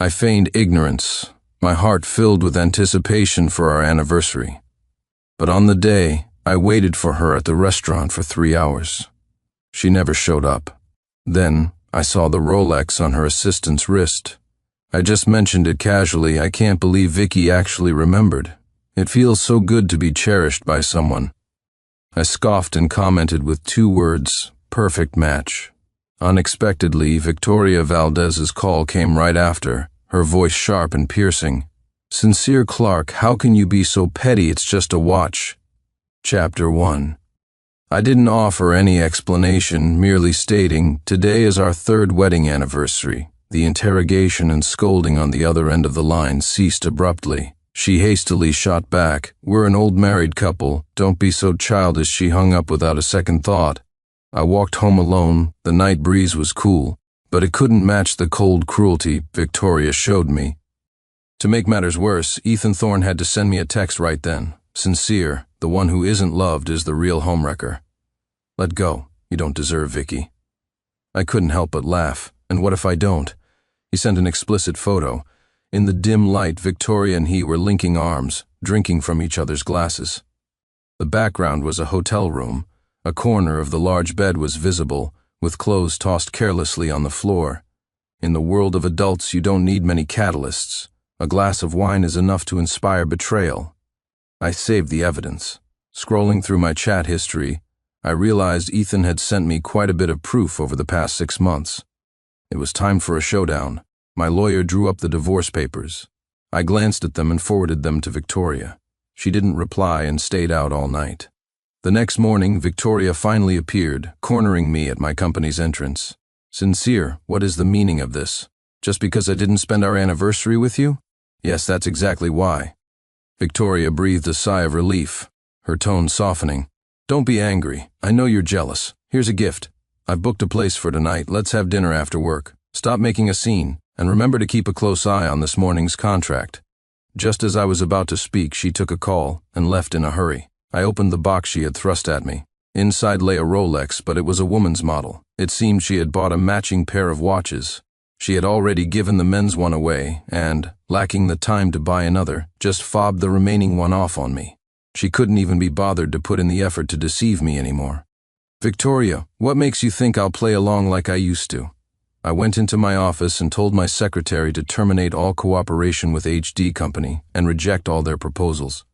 I feigned ignorance, my heart filled with anticipation for our anniversary. But on the day, I waited for her at the restaurant for 3 hours. She never showed up. Then, I saw the Rolex on her assistant's wrist. I just mentioned it casually. I can't believe Vicky actually remembered. It feels so good to be cherished by someone. I scoffed and commented with 2 words, perfect match. Unexpectedly, Victoria Valdez's call came right after, her voice sharp and piercing. "Sincere Clark, how can you be so petty? It's just a watch." Chapter 1. I didn't offer any explanation, merely stating, "Today is our 3rd wedding anniversary." The interrogation and scolding on the other end of the line ceased abruptly. She hastily shot back, "We're an old married couple. Don't be so childish." She hung up without a second thought. I walked home alone. The night breeze was cool, but it couldn't match the cold cruelty Victoria showed me. To make matters worse, Ethan Thorne had to send me a text right then. "Sincere, the one who isn't loved is the real homewrecker. Let go. You don't deserve Vicky." I couldn't help but laugh. And what if I don't? He sent an explicit photo. In the dim light, Victoria and he were linking arms, drinking from each other's glasses. The background was a hotel room. A corner of the large bed was visible, with clothes tossed carelessly on the floor. In the world of adults, you don't need many catalysts. A glass of wine is enough to inspire betrayal. I saved the evidence. Scrolling through my chat history, I realized Ethan had sent me quite a bit of proof over the past 6 months. It was time for a showdown. My lawyer drew up the divorce papers. I glanced at them and forwarded them to Victoria. She didn't reply and stayed out all night. The next morning, Victoria finally appeared, cornering me at my company's entrance. "Sincere, what is the meaning of this? Just because I didn't spend our anniversary with you?" "Yes, that's exactly why." Victoria breathed a sigh of relief, her tone softening. "Don't be angry. I know you're jealous. Here's a gift. I've booked a place for tonight. Let's have dinner after work. Stop making a scene, and remember to keep a close eye on this morning's contract." Just as I was about to speak, she took a call and left in a hurry. I opened the box she had thrust at me. Inside lay a Rolex, but it was a woman's model. It seemed she had bought a matching pair of watches. She had already given the men's one away and, lacking the time to buy another, just fobbed the remaining one off on me. She couldn't even be bothered to put in the effort to deceive me anymore. "Victoria, what makes you think I'll play along like I used to?" I went into my office and told my secretary to terminate all cooperation with HD Company and reject all their proposals.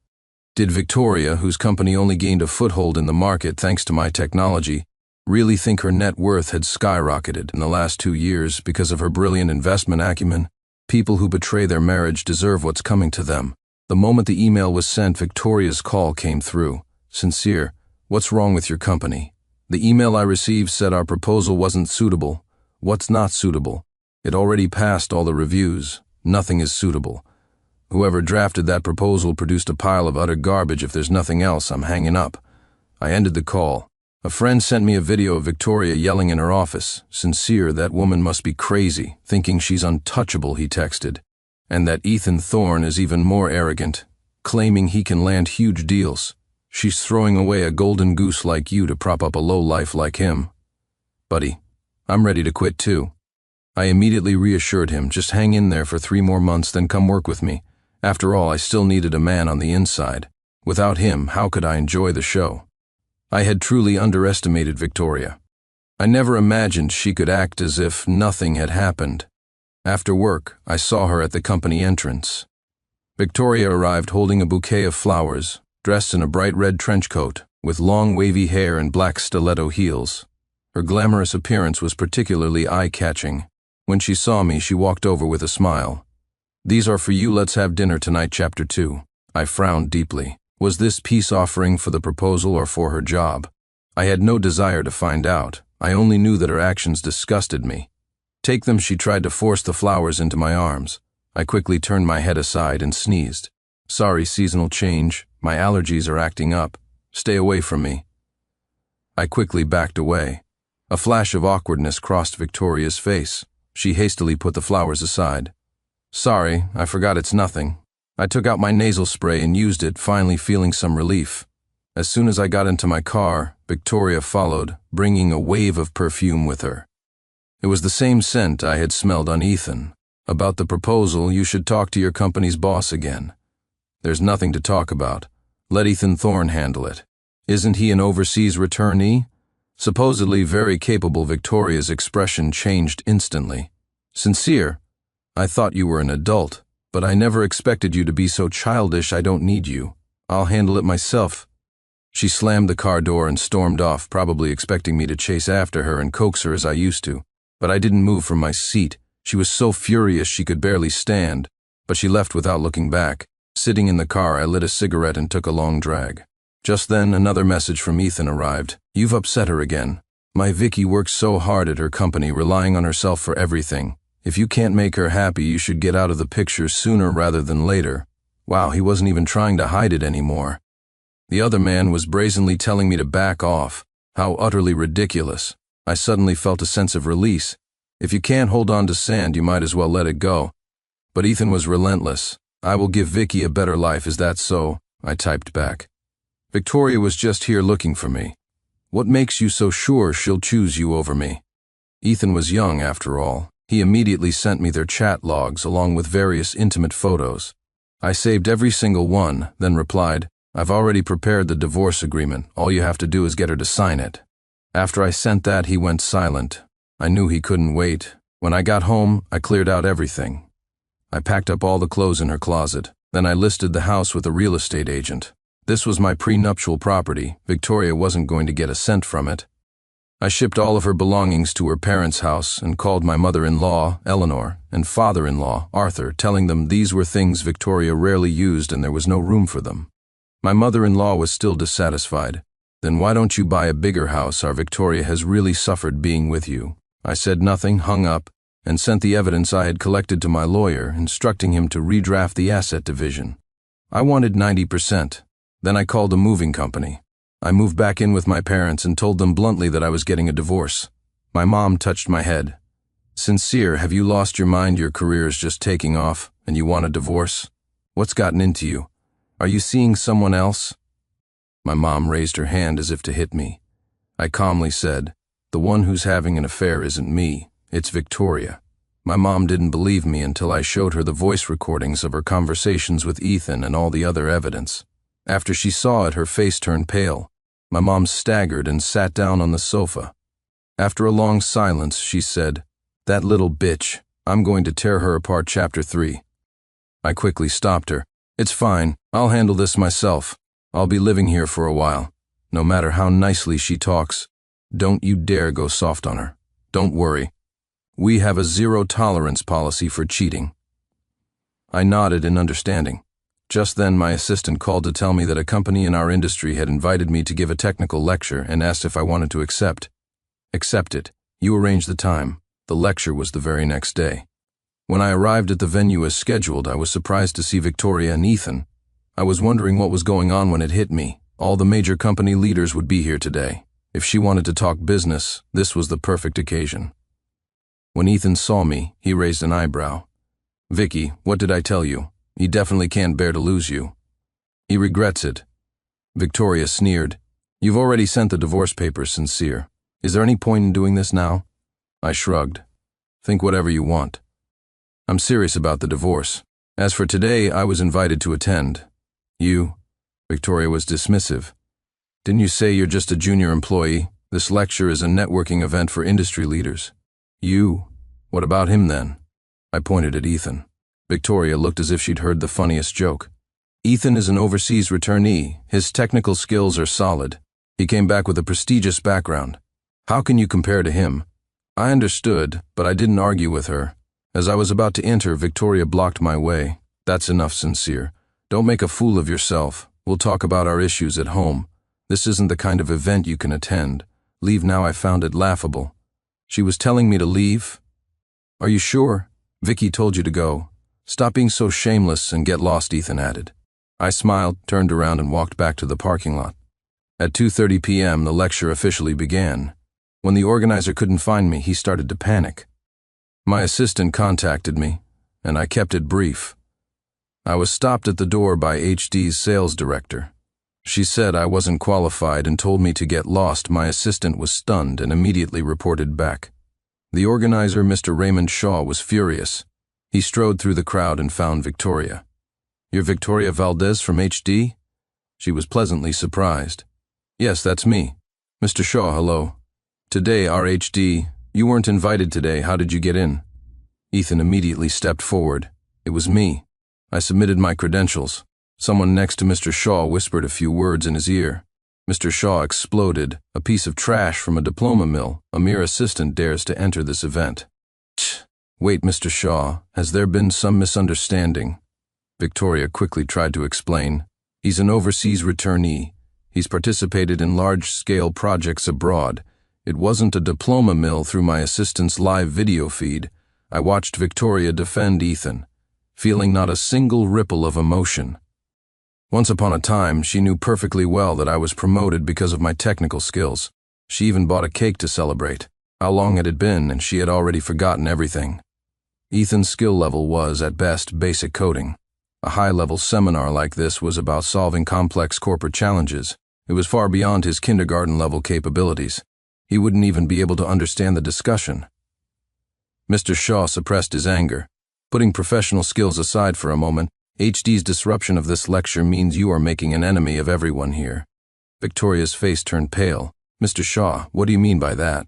Did Victoria, whose company only gained a foothold in the market thanks to my technology, really think her net worth had skyrocketed in the last 2 years because of her brilliant investment acumen? People who betray their marriage deserve what's coming to them. The moment the email was sent, Victoria's call came through. "Sincere, what's wrong with your company?" The email I received said our proposal wasn't suitable. What's not suitable? It already passed all the reviews. Nothing is suitable. Whoever drafted that proposal produced a pile of utter garbage. If there's nothing else, I'm hanging up. I ended the call. A friend sent me a video of Victoria yelling in her office. "Sincere, that woman must be crazy, thinking she's untouchable," he texted. "And that Ethan Thorne is even more arrogant, claiming he can land huge deals. She's throwing away a golden goose like you to prop up a lowlife like him." "Buddy, I'm ready to quit too." I immediately reassured him, "Just hang in there for 3 more months, then come work with me. After all, I still needed a man on the inside. Without him, how could I enjoy the show?" I had truly underestimated Victoria. I never imagined she could act as if nothing had happened. After work, I saw her at the company entrance. Victoria arrived holding a bouquet of flowers, dressed in a bright red trench coat, with long wavy hair and black stiletto heels. Her glamorous appearance was particularly eye-catching. When she saw me, she walked over with a smile. "These are for you. Let's have dinner tonight." Chapter 2. I frowned deeply. Was this peace offering for the proposal or for her job? I had no desire to find out. I only knew that her actions disgusted me. "Take them." She tried to force the flowers into my arms. I quickly turned my head aside and sneezed. "Sorry, seasonal change. My allergies are acting up. Stay away from me." I quickly backed away. A flash of awkwardness crossed Victoria's face. She hastily put the flowers aside. "Sorry, I forgot, it's nothing." I took out my nasal spray and used it, finally feeling some relief. As soon as I got into my car, Victoria followed, bringing a wave of perfume with her. It was the same scent I had smelled on Ethan. About the proposal, you should talk to your company's boss again. There's nothing to talk about. Let Ethan Thorne handle it. Isn't he an overseas returnee? Supposedly very capable. Victoria's expression changed instantly. Sincere, I thought you were an adult, but I never expected you to be so childish. I don't need you. I'll handle it myself. She slammed the car door and stormed off, probably expecting me to chase after her and coax her as I used to. But I didn't move from my seat. She was so furious she could barely stand, but she left without looking back. Sitting in the car, I lit a cigarette and took a long drag. Just then, another message from Ethan arrived. You've upset her again. My Vicky works so hard at her company, relying on herself for everything. If you can't make her happy, you should get out of the picture sooner rather than later. Wow, he wasn't even trying to hide it anymore. The other man was brazenly telling me to back off. How utterly ridiculous. I suddenly felt a sense of release. If you can't hold on to sand, you might as well let it go. But Ethan was relentless. I will give Vicky a better life, is that so? I typed back. Victoria was just here looking for me. What makes you so sure she'll choose you over me? Ethan was young, after all. He immediately sent me their chat logs along with various intimate photos. I saved every single one, then replied, I've already prepared the divorce agreement. All you have to do is get her to sign it. After I sent that, he went silent. I knew he couldn't wait. When I got home, I cleared out everything. I packed up all the clothes in her closet. Then I listed the house with a real estate agent. This was my prenuptial property. Victoria wasn't going to get a cent from it. I shipped all of her belongings to her parents' house and called my mother-in-law, Eleanor, and father-in-law, Arthur, telling them these were things Victoria rarely used and there was no room for them. My mother-in-law was still dissatisfied. Then why don't you buy a bigger house? Our Victoria has really suffered being with you. I said nothing, hung up, and sent the evidence I had collected to my lawyer, instructing him to redraft the asset division. I wanted 90%. Then I called a moving company. I moved back in with my parents and told them bluntly that I was getting a divorce. My mom touched my head. Sincere, have you lost your mind? Your career is just taking off, and you want a divorce? What's gotten into you? Are you seeing someone else? My mom raised her hand as if to hit me. I calmly said, the one who's having an affair isn't me, it's Victoria. My mom didn't believe me until I showed her the voice recordings of her conversations with Ethan and all the other evidence. After she saw it, her face turned pale. My mom staggered and sat down on the sofa. After a long silence, she said, that little bitch, I'm going to tear her apart. Chapter 3. I quickly stopped her. It's fine, I'll handle this myself. I'll be living here for a while. No matter how nicely she talks, don't you dare go soft on her. Don't worry. We have a zero-tolerance policy for cheating. I nodded in understanding. Just then, my assistant called to tell me that a company in our industry had invited me to give a technical lecture and asked if I wanted to accept. Accept it. You arrange the time. The lecture was the very next day. When I arrived at the venue as scheduled, I was surprised to see Victoria and Ethan. I was wondering what was going on when it hit me. All the major company leaders would be here today. If she wanted to talk business, this was the perfect occasion. When Ethan saw me, he raised an eyebrow. Vicky, what did I tell you? He definitely can't bear to lose you. He regrets it. Victoria sneered. You've already sent the divorce papers, Sincere. Is there any point in doing this now? I shrugged. Think whatever you want. I'm serious about the divorce. As for today, I was invited to attend. You? Victoria was dismissive. Didn't you say you're just a junior employee? This lecture is a networking event for industry leaders. You? What about him then? I pointed at Ethan. Victoria looked as if she'd heard the funniest joke. Ethan is an overseas returnee. His technical skills are solid. He came back with a prestigious background. How can you compare to him? I understood, but I didn't argue with her. As I was about to enter, Victoria blocked my way. That's enough, Sincere. Don't make a fool of yourself. We'll talk about our issues at home. This isn't the kind of event you can attend. Leave now. I found it laughable. She was telling me to leave? Are you sure? Vicky told you to go. Stop being so shameless and get lost, Ethan added. I smiled, turned around and walked back to the parking lot. At 2:30 p.m., the lecture officially began. When the organizer couldn't find me, he started to panic. My assistant contacted me, and I kept it brief. I was stopped at the door by HD's sales director. She said I wasn't qualified and told me to get lost. My assistant was stunned and immediately reported back. The organizer, Mr. Raymond Shaw, was furious. He strode through the crowd and found Victoria. "You're Victoria Valdez from HD?" She was pleasantly surprised. "Yes, that's me. Mr. Shaw, hello. Today, our HD, you weren't invited today. How did you get in?" Ethan immediately stepped forward. "It was me. I submitted my credentials." Someone next to Mr. Shaw whispered a few words in his ear. Mr. Shaw exploded. "A piece of trash from a diploma mill. A mere assistant dares to enter this event." "Tch. Wait, Mr. Shaw, has there been some misunderstanding?" Victoria quickly tried to explain. "He's an overseas returnee. He's participated in large-scale projects abroad. It wasn't a diploma mill through my assistant's live video feed." I watched Victoria defend Ethan, feeling not a single ripple of emotion. Once upon a time, she knew perfectly well that I was promoted because of my technical skills. She even bought a cake to celebrate. How long had it been, and she had already forgotten everything. Ethan's skill level was, at best, basic coding. A high-level seminar like this was about solving complex corporate challenges. It was far beyond his kindergarten-level capabilities. He wouldn't even be able to understand the discussion. Mr. Shaw suppressed his anger. "Putting professional skills aside for a moment, HD's disruption of this lecture means you are making an enemy of everyone here." Victoria's face turned pale. "Mr. Shaw, what do you mean by that?"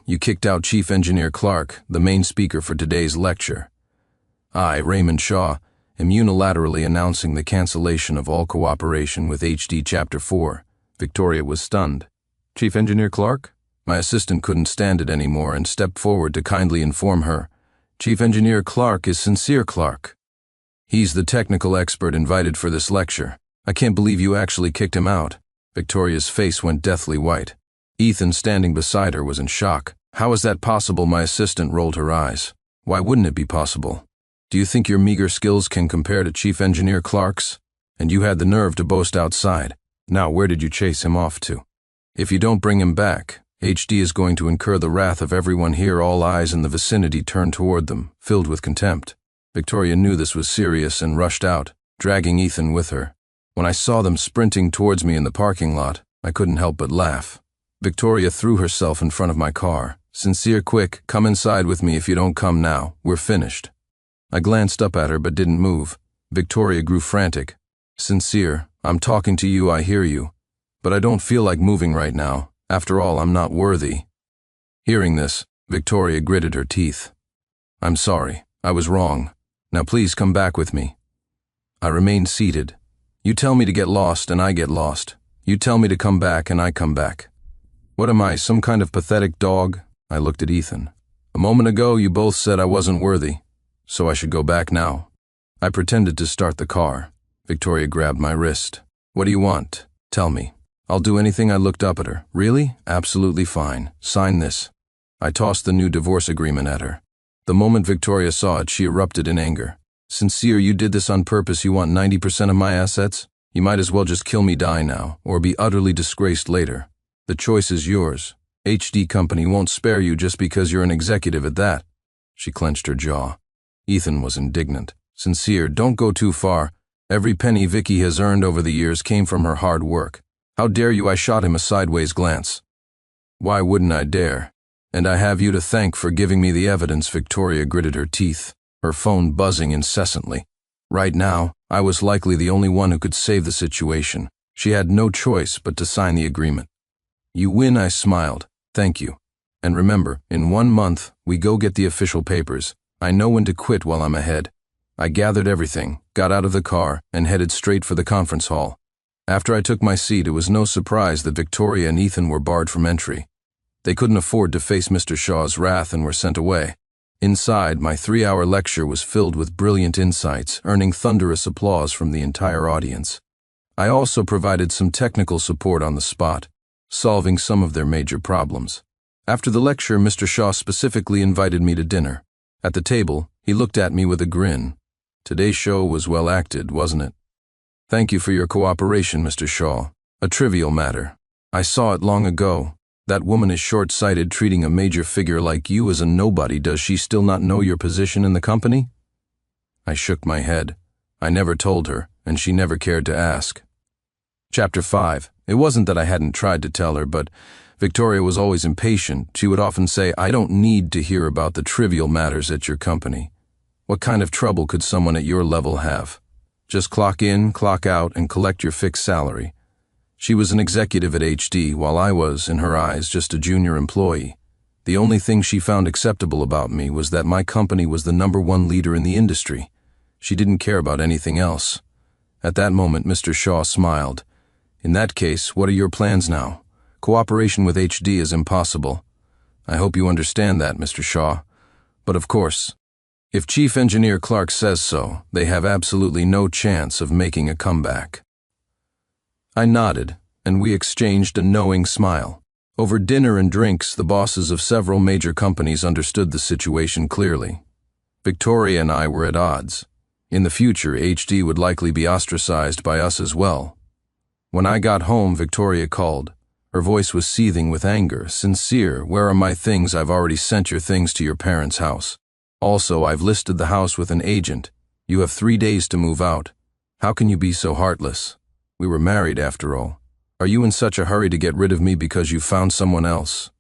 You kicked out Chief Engineer Clark, the main speaker for today's lecture." I, Raymond Shaw, am unilaterally announcing the cancellation of all cooperation with HD Chapter 4. Victoria was stunned. "Chief Engineer Clark?" My assistant couldn't stand it anymore and stepped forward to kindly inform her. "Chief Engineer Clark is Sincere Clark. He's the technical expert invited for this lecture. I can't believe you actually kicked him out." Victoria's face went deathly white. Ethan, standing beside her, was in shock. "How is that possible?" My assistant rolled her eyes. "Why wouldn't it be possible? Do you think your meager skills can compare to Chief Engineer Clark's? And you had the nerve to boast outside. Now where did you chase him off to? If you don't bring him back, HD is going to incur the wrath of everyone here." All eyes in the vicinity turned toward them, filled with contempt. Victoria knew this was serious and rushed out, dragging Ethan with her. When I saw them sprinting towards me in the parking lot, I couldn't help but laugh. Victoria threw herself in front of my car. "Sincere, quick, come inside with me. If you don't come now, we're finished." I glanced up at her but didn't move. Victoria grew frantic. "Sincere, I'm talking to you, I hear you. But I don't feel like moving right now. After all, I'm not worthy." Hearing this, Victoria gritted her teeth. "I'm sorry. I was wrong. Now please come back with me." I remained seated. You tell me to get lost and I get lost. You tell me to come back and I come back. What am I, some kind of pathetic dog? I looked at Ethan. "A moment ago you both said I wasn't worthy, so I should go back now." I pretended to start the car. Victoria grabbed my wrist. "What do you want? Tell me." "I'll do anything." I looked up at her. "Really? Absolutely fine. Sign this." I tossed the new divorce agreement at her. The moment Victoria saw it, she erupted in anger. "Sincere, you did this on purpose. You want 90% of my assets? You might as well just kill me die now, or be utterly disgraced later. The choice is yours. HD Company won't spare you just because you're an executive at that." She clenched her jaw. Ethan was indignant. "Sincere, don't go too far. Every penny Vicky has earned over the years came from her hard work. How dare you?" I shot him a sideways glance. "Why wouldn't I dare? And I have you to thank for giving me the evidence." Victoria gritted her teeth, her phone buzzing incessantly. Right now, I was likely the only one who could save the situation. She had no choice but to sign the agreement. "You win," I smiled. "Thank you. And remember, in 1 month, we go get the official papers. I know when to quit while I'm ahead." I gathered everything, got out of the car, and headed straight for the conference hall. After I took my seat, it was no surprise that Victoria and Ethan were barred from entry. They couldn't afford to face Mr. Shaw's wrath and were sent away. Inside, my 3-hour lecture was filled with brilliant insights, earning thunderous applause from the entire audience. I also provided some technical support on the spot, solving some of their major problems. After the lecture, Mr. Shaw specifically invited me to dinner. At the table, he looked at me with a grin. "Today's show was well acted, wasn't it?" "Thank you for your cooperation, Mr. Shaw. A trivial matter. I saw it long ago. That woman is short-sighted, treating a major figure like you as a nobody. Does she still not know your position in the company?" I shook my head. I never told her, and she never cared to ask. Chapter 5. It wasn't that I hadn't tried to tell her, but Victoria was always impatient. She would often say, "I don't need to hear about the trivial matters at your company. What kind of trouble could someone at your level have? Just clock in, clock out, and collect your fixed salary. She was an executive at HD, while I was, in her eyes, just a junior employee. The only thing she found acceptable about me was that my company was the #1 leader in the industry. She didn't care about anything else. At that moment, Mr. Shaw smiled. In that case, what are your plans now? Cooperation with HD is impossible. I hope you understand that, Mr. Shaw. But of course, if Chief Engineer Clark says so, they have absolutely no chance of making a comeback. I nodded, and we exchanged a knowing smile. Over dinner and drinks, the bosses of several major companies understood the situation clearly. Victoria and I were at odds. In the future, HD would likely be ostracized by us as well. When I got home, Victoria called. Her voice was seething with anger. Sincere, where are my things? I've already sent your things to your parents' house. Also, I've listed the house with an agent. You have 3 days to move out. How can you be so heartless? We were married after all. Are you in such a hurry to get rid of me because you found someone else?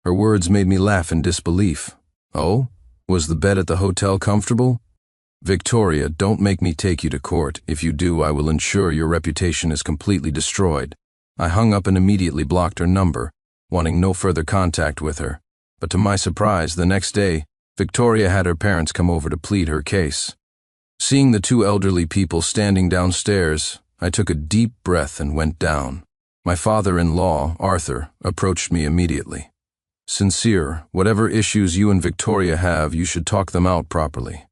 Her words made me laugh in disbelief. Oh? Was the bed at the hotel comfortable? Victoria, don't make me take you to court. If you do, I will ensure your reputation is completely destroyed. I hung up and immediately blocked her number, wanting no further contact with her. But to my surprise, the next day, Victoria had her parents come over to plead her case. Seeing the 2 elderly people standing downstairs, I took a deep breath and went down. My father-in-law, Arthur, approached me immediately. Sincere, whatever issues you and Victoria have, you should talk them out properly.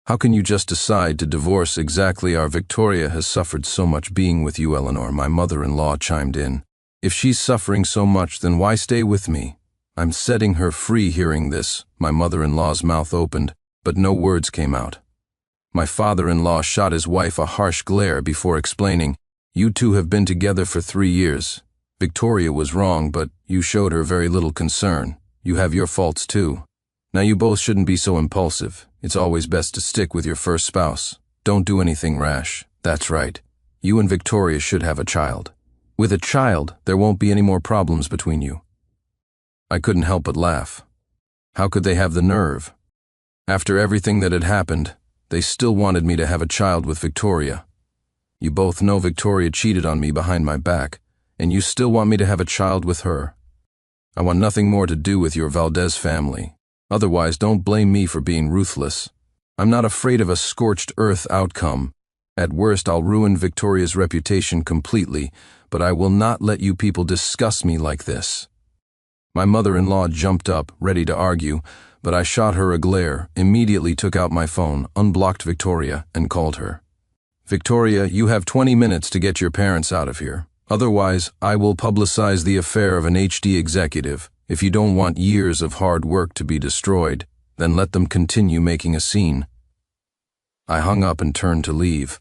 How can you just decide to divorce exactly? Our Victoria has suffered so much being with you, Eleanor, my mother-in-law chimed in. If she's suffering so much, then why stay with me? I'm setting her free. Hearing this, my mother-in-law's mouth opened, but no words came out. My father-in-law shot his wife a harsh glare before explaining, You 2 have been together for 3 years. Victoria was wrong, but you showed her very little concern. You have your faults too. Now you both shouldn't be so impulsive. It's always best to stick with your first spouse. Don't do anything rash. That's right. You and Victoria should have a child. With a child, there won't be any more problems between you. I couldn't help but laugh. How could they have the nerve? After everything that had happened, they still wanted me to have a child with Victoria. You both know Victoria cheated on me behind my back, and you still want me to have a child with her. I want nothing more to do with your Valdez family. Otherwise, don't blame me for being ruthless. I'm not afraid of a scorched earth outcome. At worst, I'll ruin Victoria's reputation completely, but I will not let you people discuss me like this. My mother-in-law jumped up, ready to argue, but I shot her a glare, immediately took out my phone, unblocked Victoria, and called her. Victoria, you have 20 minutes to get your parents out of here. Otherwise, I will publicize the affair of an HD executive. If you don't want years of hard work to be destroyed, then let them continue making a scene. I hung up and turned to leave.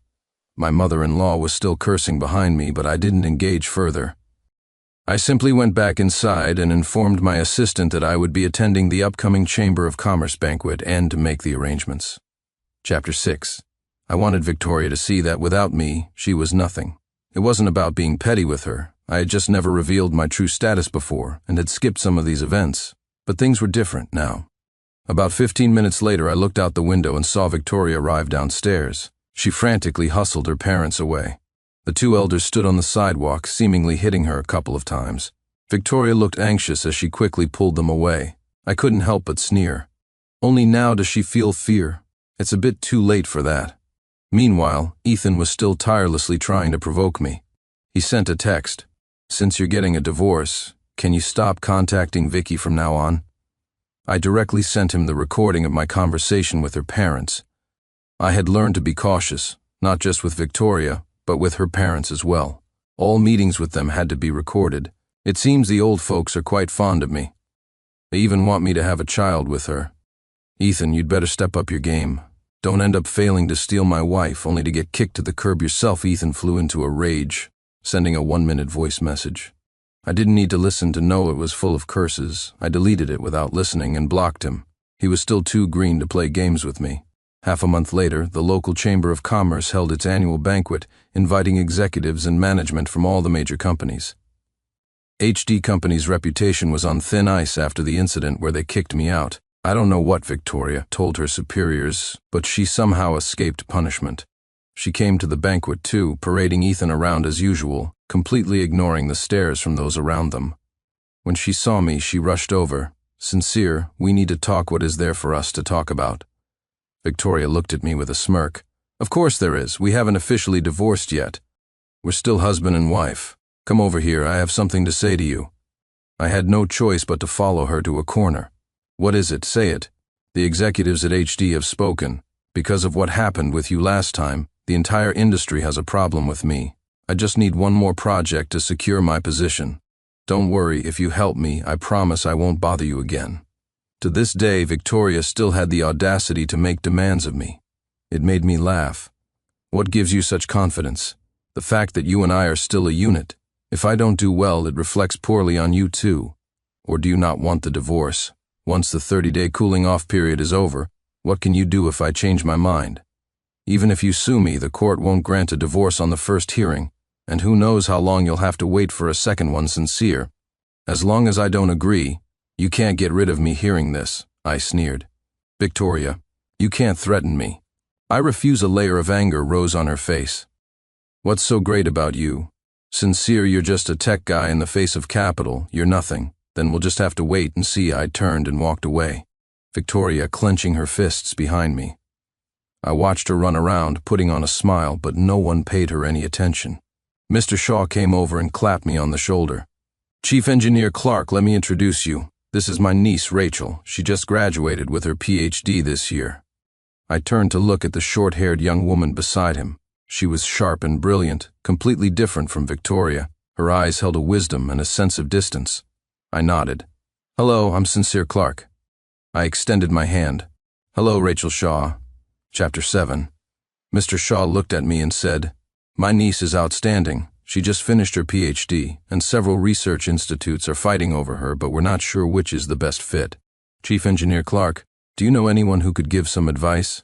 My mother-in-law was still cursing behind me, but I didn't engage further. I simply went back inside and informed my assistant that I would be attending the upcoming Chamber of Commerce banquet and to make the arrangements. Chapter 6. I wanted Victoria to see that without me, she was nothing. It wasn't about being petty with her. I had just never revealed my true status before and had skipped some of these events. But things were different now. About 15 minutes later, I looked out the window and saw Victoria arrive downstairs. She frantically hustled her parents away. The 2 elders stood on the sidewalk, seemingly hitting her a couple of times. Victoria looked anxious as she quickly pulled them away. I couldn't help but sneer. Only now does she feel fear. It's a bit too late for that. Meanwhile, Ethan was still tirelessly trying to provoke me. He sent a text. Since you're getting a divorce, can you stop contacting Vicky from now on? I directly sent him the recording of my conversation with her parents. I had learned to be cautious, not just with Victoria, but with her parents as well. All meetings with them had to be recorded. It seems the old folks are quite fond of me. They even want me to have a child with her. Ethan, you'd better step up your game. Don't end up failing to steal my wife only to get kicked to the curb yourself. Ethan flew into a rage, sending a 1-minute voice message. I didn't need to listen to know it was full of curses. I deleted it without listening and blocked him. He was still too green to play games with me. Half a month later, the local Chamber of Commerce held its annual banquet, inviting executives and management from all the major companies. HD Company's reputation was on thin ice after the incident where they kicked me out. I don't know what Victoria told her superiors, but she somehow escaped punishment. She came to the banquet too, parading Ethan around as usual, completely ignoring the stares from those around them. When she saw me, she rushed over. "Sincere, we need to talk. What is there for us to talk about?" Victoria looked at me with a smirk. "Of course there is. We haven't officially divorced yet. We're still husband and wife. Come over here, I have something to say to you." I had no choice but to follow her to a corner. "What is it? Say it." "The executives at HD have spoken. Because of what happened with you last time, the entire industry has a problem with me. I just need one more project to secure my position. Don't worry, if you help me, I promise I won't bother you again." To this day, Victoria still had the audacity to make demands of me. It made me laugh. "What gives you such confidence?" "The fact that you and I are still a unit. If I don't do well, it reflects poorly on you too. Or do you not want the divorce? Once the 30-day cooling-off period is over, what can you do if I change my mind? Even if you sue me, the court won't grant a divorce on the first hearing, and who knows how long you'll have to wait for a second one. Sincere. As long as I don't agree, you can't get rid of me hearing this," I sneered. "Victoria, you can't threaten me." I refuse. A layer of anger rose on her face. "What's so great about you? Sincere, you're just a tech guy in the face of capital. You're nothing. Then we'll just have to wait and see." I turned and walked away, Victoria clenching her fists behind me. I watched her run around, putting on a smile, but no one paid her any attention. Mr. Shaw came over and clapped me on the shoulder. "Chief Engineer Clark, let me introduce you. This is my niece, Rachel. She just graduated with her PhD this year." I turned to look at the short-haired young woman beside him. She was sharp and brilliant, completely different from Victoria. Her eyes held a wisdom and a sense of distance. I nodded. "Hello, I'm Sincere Clark." I extended my hand. "Hello, Rachel Shaw." Chapter 7. Mr. Shaw looked at me and said, "My niece is outstanding. She just finished her PhD, and several research institutes are fighting over her, but we're not sure which is the best fit. Chief Engineer Clark, do you know anyone who could give some advice?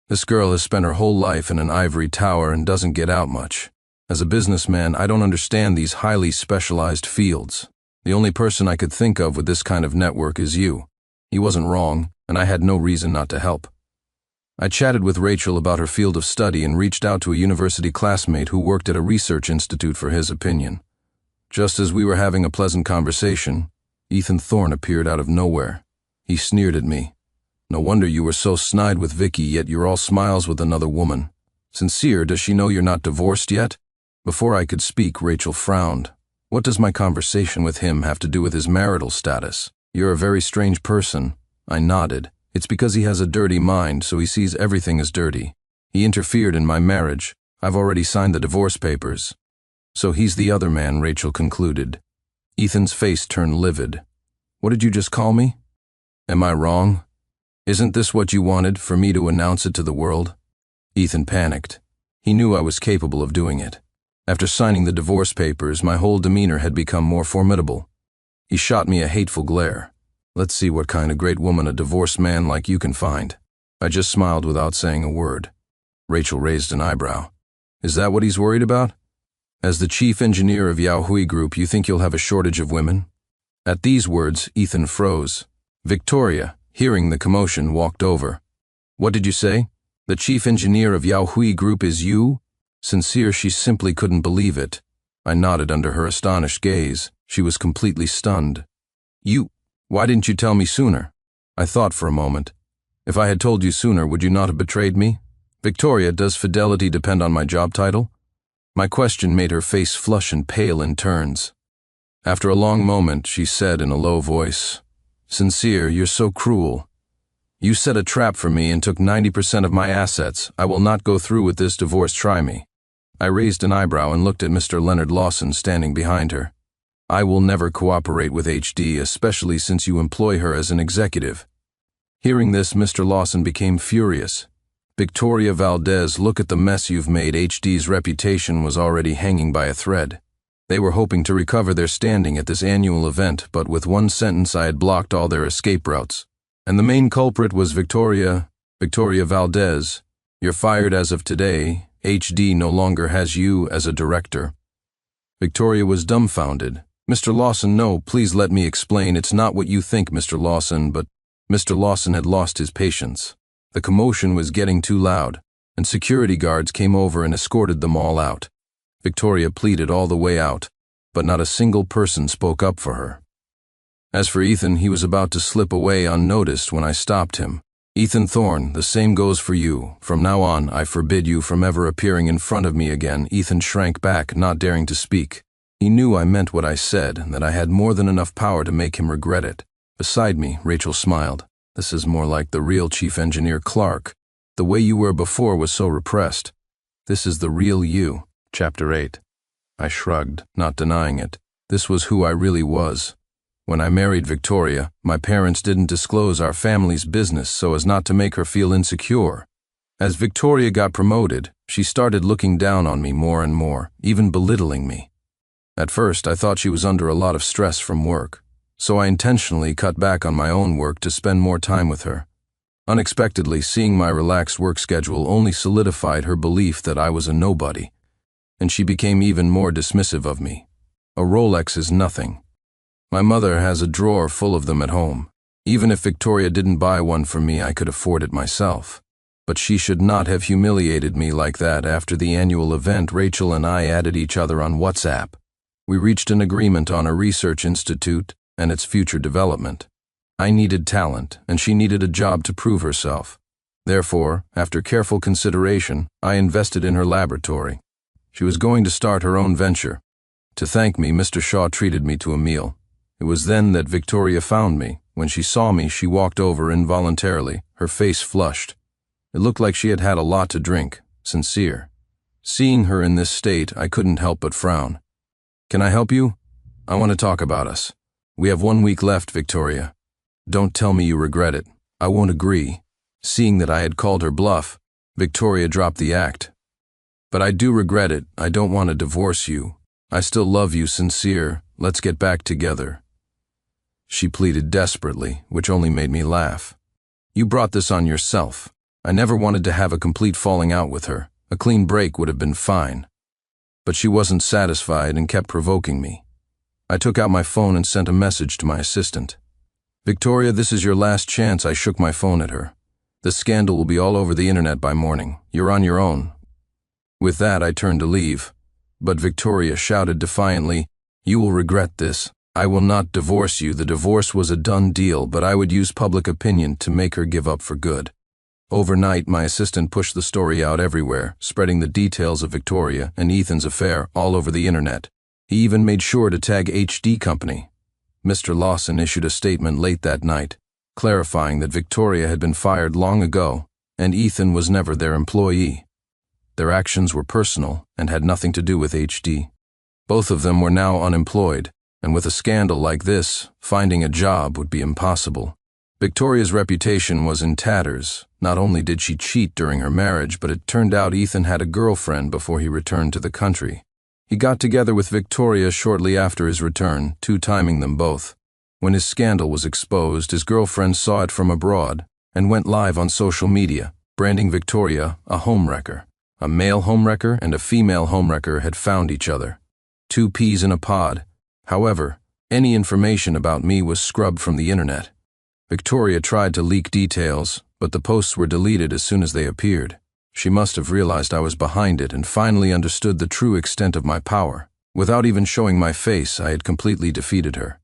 This girl has spent her whole life in an ivory tower and doesn't get out much. As a businessman, I don't understand these highly specialized fields. The only person I could think of with this kind of network is you." He wasn't wrong, and I had no reason not to help. I chatted with Rachel about her field of study and reached out to a university classmate who worked at a research institute for his opinion. Just as we were having a pleasant conversation, Ethan Thorne appeared out of nowhere. He sneered at me. "No wonder you were so snide with Vicky, yet you're all smiles with another woman. Sincere, does she know you're not divorced yet?" Before I could speak, Rachel frowned. "What does my conversation with him have to do with his marital status? You're a very strange person." I nodded. "It's because he has a dirty mind, so he sees everything as dirty. He interfered in my marriage. I've already signed the divorce papers." "So he's the other man," Rachel concluded. Ethan's face turned livid. "What did you just call me? Am I wrong? Isn't this what you wanted, for me to announce it to the world?" Ethan panicked. He knew I was capable of doing it. After signing the divorce papers, my whole demeanor had become more formidable. He shot me a hateful glare. "Let's see what kind of great woman a divorced man like you can find." I just smiled without saying a word. Rachel raised an eyebrow. "Is that what he's worried about? As the chief engineer of Yaohui Group, you think you'll have a shortage of women?" At these words, Ethan froze. Victoria, hearing the commotion, walked over. "What did you say? The chief engineer of Yaohui Group is you?" Sincere, she simply couldn't believe it. I nodded under her astonished gaze. She was completely stunned. "You? Why didn't you tell me sooner?" I thought for a moment. "If I had told you sooner, would you not have betrayed me? Victoria, does fidelity depend on my job title?" My question made her face flush and pale in turns. After a long moment, she said in a low voice, "Sincere, you're so cruel. You set a trap for me and took 90% of my assets. I will not go through with this divorce. Try me." I raised an eyebrow and looked at Mr. Leonard Lawson standing behind her. "I will never cooperate with HD, especially since you employ her as an executive." Hearing this, Mr. Lawson became furious. "Victoria Valdez, look at the mess you've made." HD's reputation was already hanging by a thread. They were hoping to recover their standing at this annual event, but with one sentence I had blocked all their escape routes. And the main culprit was Victoria Valdez. "You're fired as of today. HD no longer has you as a director." Victoria was dumbfounded. "Mr. Lawson, no, please let me explain. It's not what you think, Mr. Lawson, but..." Mr. Lawson had lost his patience. The commotion was getting too loud, and security guards came over and escorted them all out. Victoria pleaded all the way out, but not a single person spoke up for her. As for Ethan, he was about to slip away unnoticed when I stopped him. "Ethan Thorne, the same goes for you. From now on, I forbid you from ever appearing in front of me again." Ethan shrank back, not daring to speak. He knew I meant what I said, and that I had more than enough power to make him regret it. Beside me, Rachel smiled. "This is more like the real Chief Engineer Clark. The way you were before was so repressed. This is the real you." Chapter 8. I shrugged, not denying it. This was who I really was. When I married Victoria, my parents didn't disclose our family's business so as not to make her feel insecure. As Victoria got promoted, she started looking down on me more and more, even belittling me. At first, I thought she was under a lot of stress from work, so I intentionally cut back on my own work to spend more time with her. Unexpectedly, seeing my relaxed work schedule only solidified her belief that I was a nobody, and she became even more dismissive of me. A Rolex is nothing. My mother has a drawer full of them at home. Even if Victoria didn't buy one for me, I could afford it myself. But she should not have humiliated me like that. After the annual event, Rachel and I added each other on WhatsApp. We reached an agreement on a research institute and its future development. I needed talent, and she needed a job to prove herself. Therefore, after careful consideration, I invested in her laboratory. She was going to start her own venture. To thank me, Mr. Shaw treated me to a meal. It was then that Victoria found me. When she saw me, she walked over involuntarily, her face flushed. It looked like she had had a lot to drink, sincere. Seeing her in this state, I couldn't help but frown. "Can I help you? I want to talk about us. We have 1 week left, Victoria. Don't tell me you regret it. I won't agree." Seeing that I had called her bluff, Victoria dropped the act. "But I do regret it. I don't want to divorce you. I still love you, sincere. Let's get back together." She pleaded desperately, which only made me laugh. "You brought this on yourself. I never wanted to have a complete falling out with her. A clean break would have been fine." But she wasn't satisfied and kept provoking me. I took out my phone and sent a message to my assistant. "Victoria, this is your last chance." I shook my phone at her. "The scandal will be all over the internet by morning. You're on your own." With that, I turned to leave. But Victoria shouted defiantly, "You will regret this. I will not divorce you." The divorce was a done deal, but I would use public opinion to make her give up for good. Overnight, my assistant pushed the story out everywhere, spreading the details of Victoria and Ethan's affair all over the internet. He even made sure to tag HD Company. Mr. Lawson issued a statement late that night, clarifying that Victoria had been fired long ago, and Ethan was never their employee. Their actions were personal and had nothing to do with HD. Both of them were now unemployed, and with a scandal like this, finding a job would be impossible. Victoria's reputation was in tatters. Not only did she cheat during her marriage, but it turned out Ethan had a girlfriend before he returned to the country. He got together with Victoria shortly after his return, two-timing them both. When his scandal was exposed, his girlfriend saw it from abroad and went live on social media, branding Victoria a homewrecker. A male homewrecker and a female homewrecker had found each other. Two peas in a pod. However, any information about me was scrubbed from the internet. Victoria tried to leak details, but the posts were deleted as soon as they appeared. She must have realized I was behind it and finally understood the true extent of my power. Without even showing my face, I had completely defeated her.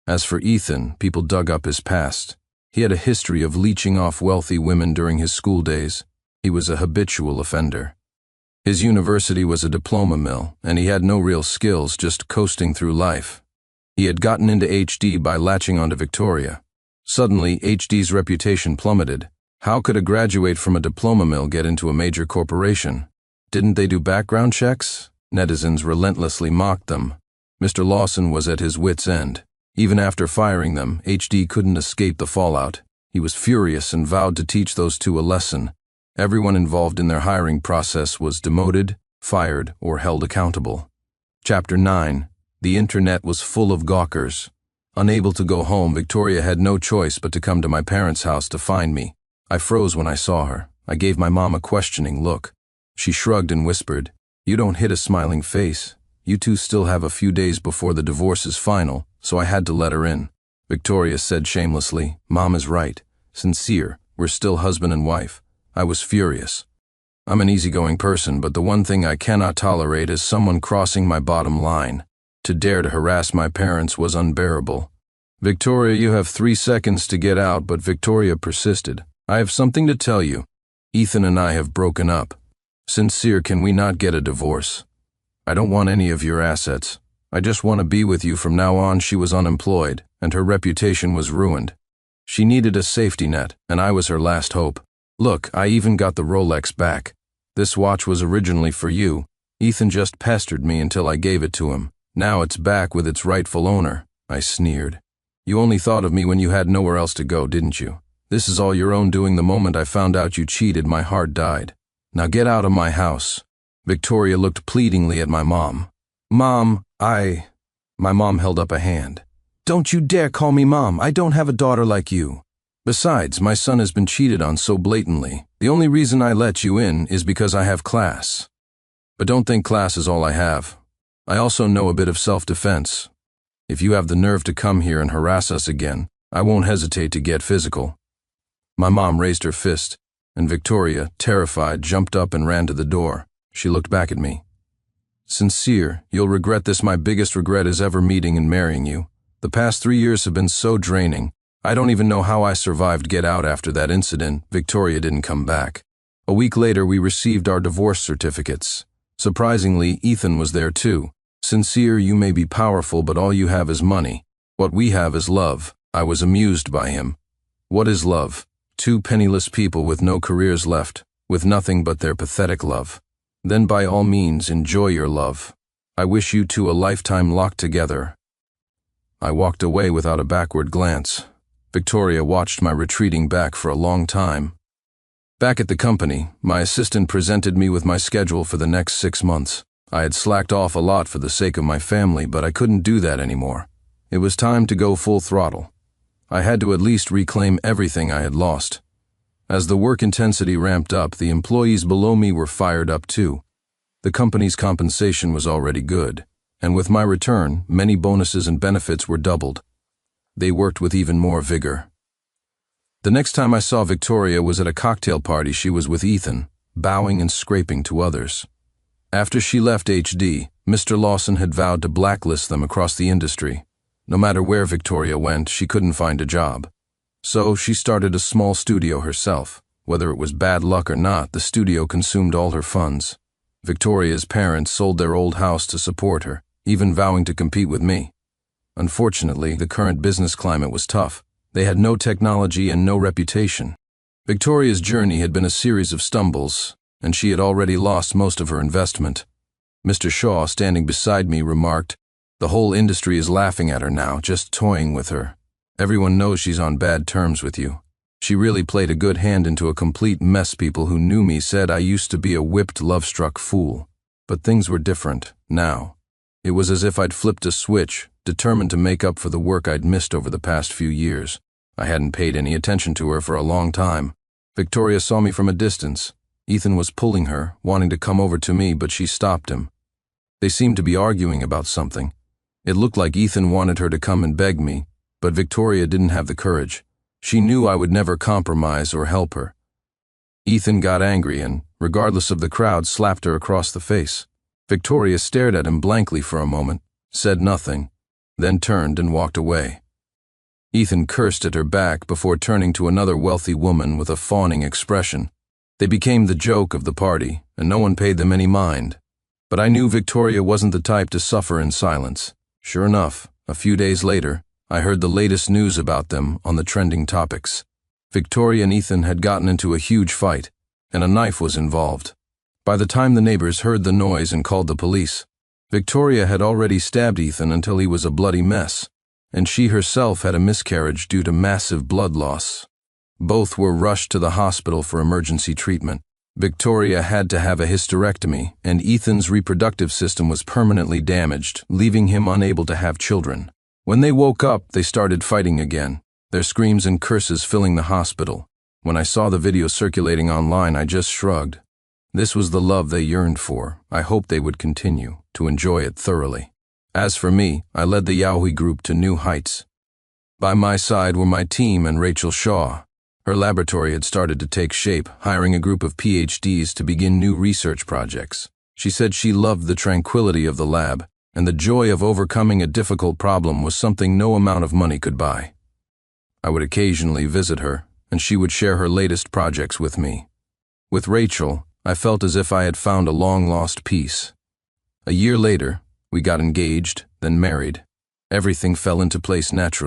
As for Ethan, people dug up his past. He had a history of leeching off wealthy women during his school days. He was a habitual offender. His university was a diploma mill, and he had no real skills, just coasting through life. He had gotten into HD by latching onto Victoria. Suddenly, HD's reputation plummeted. How could a graduate from a diploma mill get into a major corporation? Didn't they do background checks? Netizens relentlessly mocked them. Mr. Lawson was at his wits' end. Even after firing them, HD couldn't escape the fallout. He was furious and vowed to teach those two a lesson. Everyone involved in their hiring process was demoted, fired, or held accountable. Chapter 9. The internet was full of gawkers. Unable to go home, Victoria had no choice but to come to my parents' house to find me. I froze when I saw her. I gave my mom a questioning look. She shrugged and whispered, "You don't hit a smiling face. You two still have a few days before the divorce is final," so I had to let her in. Victoria said shamelessly, "Mom is right. Sincere, we're still husband and wife. I was furious. I'm an easygoing person, but the one thing I cannot tolerate is someone crossing my bottom line. To dare to harass my parents was unbearable. Victoria, you have 3 seconds to get out, but Victoria persisted. I have something to tell you. Ethan and I have broken up. Sincere, can we not get a divorce? I don't want any of your assets. I just want to be with you from now on. She was unemployed, and her reputation was ruined. She needed a safety net, and I was her last hope. Look, I even got the Rolex back. This watch was originally for you. Ethan just pestered me until I gave it to him. Now it's back with its rightful owner. I sneered. You only thought of me when you had nowhere else to go, didn't you? This is all your own doing. The moment I found out you cheated, my heart died. Now get out of my house. Victoria looked pleadingly at my mom. Mom, My mom held up a hand. Don't you dare call me mom. I don't have a daughter like you. Besides, my son has been cheated on so blatantly. The only reason I let you in is because I have class. But don't think class is all I have. I also know a bit of self-defense. If you have the nerve to come here and harass us again, I won't hesitate to get physical. My mom raised her fist, and Victoria, terrified, jumped up and ran to the door. She looked back at me. Sincere, you'll regret this. My biggest regret is ever meeting and marrying you. The past 3 years have been so draining. I don't even know how I survived Get Out after that incident. Victoria didn't come back. A week later, we received our divorce certificates. Surprisingly, Ethan was there too. Sincere, you may be powerful, but all you have is money. What we have is love. I was amused by him. What is love? 2 penniless people with no careers left, with nothing but their pathetic love. Then by all means, enjoy your love. I wish you two a lifetime locked together. I walked away without a backward glance. Victoria watched my retreating back for a long time. Back at the company, my assistant presented me with my schedule for the next 6 months. I had slacked off a lot for the sake of my family, but I couldn't do that anymore. It was time to go full throttle. I had to at least reclaim everything I had lost. As the work intensity ramped up, the employees below me were fired up too. The company's compensation was already good, and with my return, many bonuses and benefits were doubled. They worked with even more vigor. The next time I saw Victoria was at a cocktail party. She was with Ethan, bowing and scraping to others. After she left HD, Mr. Lawson had vowed to blacklist them across the industry. No matter where Victoria went, she couldn't find a job. So she started a small studio herself. Whether it was bad luck or not, the studio consumed all her funds. Victoria's parents sold their old house to support her, even vowing to compete with me. Unfortunately, the current business climate was tough. They had no technology and no reputation. Victoria's journey had been a series of stumbles, and she had already lost most of her investment. Mr. Shaw, standing beside me, remarked, "The whole industry is laughing at her now, just toying with her. Everyone knows she's on bad terms with you. She really played a good hand into a complete mess. People who knew me said I used to be a whipped, love-struck fool. But things were different, now. It was as if I'd flipped a switch, determined to make up for the work I'd missed over the past few years. I hadn't paid any attention to her for a long time. Victoria saw me from a distance. Ethan was pulling her, wanting to come over to me, but she stopped him. They seemed to be arguing about something. It looked like Ethan wanted her to come and beg me, but Victoria didn't have the courage. She knew I would never compromise or help her. Ethan got angry and, regardless of the crowd, slapped her across the face. Victoria stared at him blankly for a moment, said nothing, then turned and walked away. Ethan cursed at her back before turning to another wealthy woman with a fawning expression. They became the joke of the party, and no one paid them any mind. But I knew Victoria wasn't the type to suffer in silence. Sure enough, a few days later, I heard the latest news about them on the trending topics. Victoria and Ethan had gotten into a huge fight, and a knife was involved. By the time the neighbors heard the noise and called the police, Victoria had already stabbed Ethan until he was a bloody mess, and she herself had a miscarriage due to massive blood loss. Both were rushed to the hospital for emergency treatment. Victoria had to have a hysterectomy, and Ethan's reproductive system was permanently damaged, leaving him unable to have children. When they woke up, they started fighting again, their screams and curses filling the hospital. When I saw the video circulating online, I just shrugged. This was the love they yearned for. I hoped they would continue to enjoy it thoroughly. As for me, I led the Yaoi group to new heights. By my side were my team and Rachel Shaw. Her laboratory had started to take shape, hiring a group of PhDs to begin new research projects. She said she loved the tranquility of the lab, and the joy of overcoming a difficult problem was something no amount of money could buy. I would occasionally visit her, and she would share her latest projects with me. With Rachel, I felt as if I had found a long-lost piece. A year later, we got engaged, then married. Everything fell into place naturally.